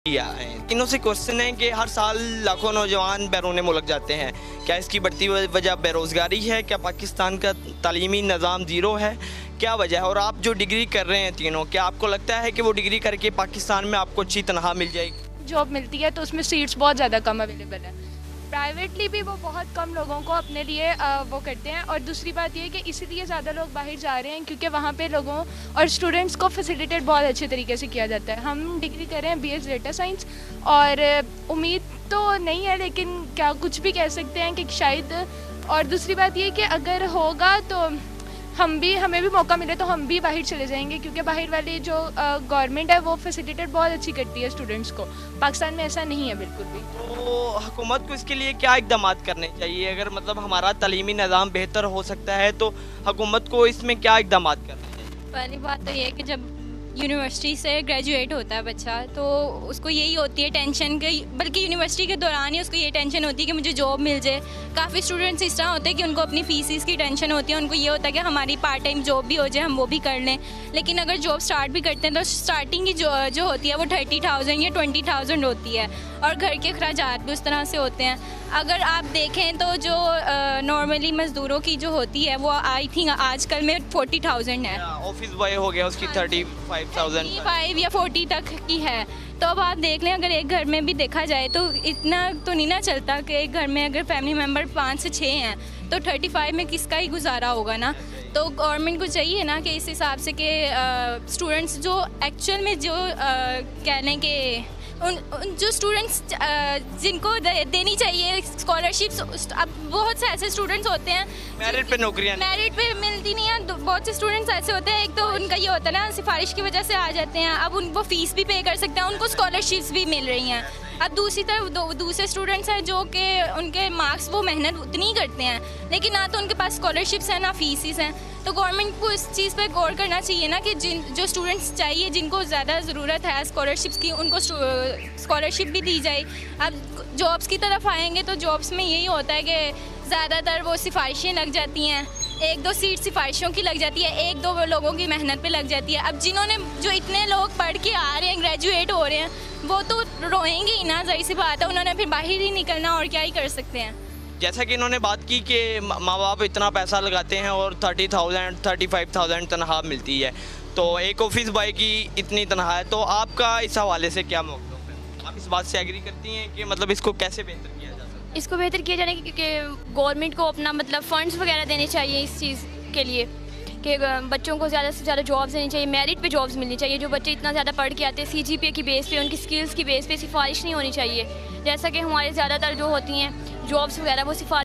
किया है। तीनों से क्वेश्चन है कि हर साल लाखों नौजवान बैरून मुल्क जाते हैं, क्या इसकी बढ़ती वजह बेरोज़गारी है, क्या पाकिस्तान का तालीमी निज़ाम ज़ीरो है, क्या वजह है? और आप जो डिग्री कर रहे हैं तीनों, क्या आपको लगता है कि वो डिग्री करके पाकिस्तान में आपको अच्छी तनख्वाह मिल जाएगी? जॉब मिलती है तो उसमें सीट्स बहुत ज़्यादा कम अवेलेबल है। प्राइवेटली भी वो बहुत कम लोगों को अपने लिए वो करते हैं। और दूसरी बात ये है कि इसीलिए ज़्यादा लोग बाहर जा रहे हैं क्योंकि वहाँ पे लोगों और स्टूडेंट्स को फैसिलिटेट बहुत अच्छे तरीके से किया जाता है। हम डिग्री कर रहे हैं BS डेटा साइंस, और उम्मीद तो नहीं है लेकिन क्या कुछ भी कह सकते हैं कि शायद। और दूसरी बात ये कि अगर होगा तो हमें भी मौका मिले तो हम भी बाहर चले जाएंगे, क्योंकि बाहर वाली जो गवर्नमेंट है वो फैसिलिटेट बहुत अच्छी करती है स्टूडेंट्स को। पाकिस्तान में ऐसा नहीं है बिल्कुल भी। तो हुकूमत को इसके लिए क्या इकदाम करने चाहिए? अगर मतलब हमारा तालीमी निज़ाम बेहतर हो सकता है तो हुकूमत को इसमें क्या इकदाम करने चाहिए? पहली बात तो ये है कि जब यूनिवर्सिटी से ग्रेजुएट होता है बच्चा तो उसको यही होती है टेंशन कि, बल्कि यूनिवर्सिटी के दौरान ही उसको ये टेंशन होती है कि मुझे जॉब मिल जाए। काफ़ी स्टूडेंट्स इस तरह होते हैं कि उनको अपनी फीसिस की टेंशन होती है, उनको ये होता है कि हमारी पार्ट टाइम जॉब भी हो जाए, हम वो भी कर लें। लेकिन अगर जॉब स्टार्ट भी करते हैं तो स्टार्टिंग की जो होती है वो 30,000 या 20,000 होती है, और घर के अखराजात भी उस तरह से होते हैं। अगर आप देखें तो जो नॉर्मली मज़दूरों की जो होती है वो आई थिंक आजकल में 40,000 है। ऑफिस बॉय हो गया उसकी 35,000 35 या 40 तक की है। तो अब आप देख लें, अगर एक घर में भी देखा जाए तो इतना तो नहीं ना चलता कि एक घर में अगर फैमिली मेम्बर 5 से 6 हैं तो 35 में किसका ही गुजारा होगा ना। तो गवर्नमेंट को चाहिए ना कि इस हिसाब से कि स्टूडेंट्स जो एक्चुअल में जो कह लें कि उन जो स्टूडेंट्स जिनको देनी चाहिए स्कॉलरशिप्स, अब बहुत से ऐसे स्टूडेंट्स होते हैं मेरिट पे नौकरियां मेरिट पे मिलती नहीं है। बहुत से स्टूडेंट्स ऐसे होते हैं, एक तो उनका ये होता है ना सिफारिश की वजह से आ जाते हैं, अब वो फीस भी पे कर सकते हैं, उनको स्कॉलरशिप्स भी मिल रही हैं। अब दूसरी तरफ दूसरे स्टूडेंट्स हैं जो कि उनके मार्क्स वो मेहनत उतनी ही करते हैं लेकिन ना तो उनके पास स्कॉलरशिप्स हैं ना फीसिस हैं। तो गवर्नमेंट को इस चीज़ पे गौर करना चाहिए ना कि जो स्टूडेंट्स चाहिए, जिनको ज़्यादा ज़रूरत है स्कॉलरशिप्स की, उनको स्कॉलरशिप भी दी जाए। अब जॉब्स की तरफ आएंगे तो जॉब्स में यही होता है कि ज़्यादातर वो सिफारिशें लग जाती हैं, 1-2 सीट सिफारिशों की लग जाती है, 1-2 लोगों की मेहनत पे लग जाती है। अब जिन्होंने जो इतने लोग पढ़ के आ रहे हैं, ग्रेजुएट हो रहे हैं, वो तो रोएंगे ही ना, ज़ाहिर सी बात है, उन्होंने फिर बाहर ही निकलना, और क्या ही कर सकते हैं। जैसा कि इन्होंने बात की कि माँ बाप इतना पैसा लगाते हैं और 30,000 35,000 तनख्वाह मिलती है, तो एक ऑफिस बॉय की इतनी तनख्वाह है, तो आपका इस हवाले से क्या मौक़िफ़ है? आप इस बात से एग्री करती हैं कि मतलब इसको कैसे बेहतर किया जा सकता है? इसको बेहतर किया जाने क्योंकि गवर्नमेंट को अपना मतलब फ़ंड्स वगैरह देने चाहिए इस चीज़ के लिए कि बच्चों को ज़्यादा से ज़्यादा जॉब्स देनी चाहिए, मेरिट पे जॉब्स मिलनी चाहिए। जो बच्चे इतना ज़्यादा पढ़ के आते हैं CGPA की बेस पे, उनकी स्किल्स की बेस पे सिफारिश नहीं होनी चाहिए। जैसा कि हमारे ज़्यादातर जो होती हैं जॉब्स वगैरह वो सिफारिश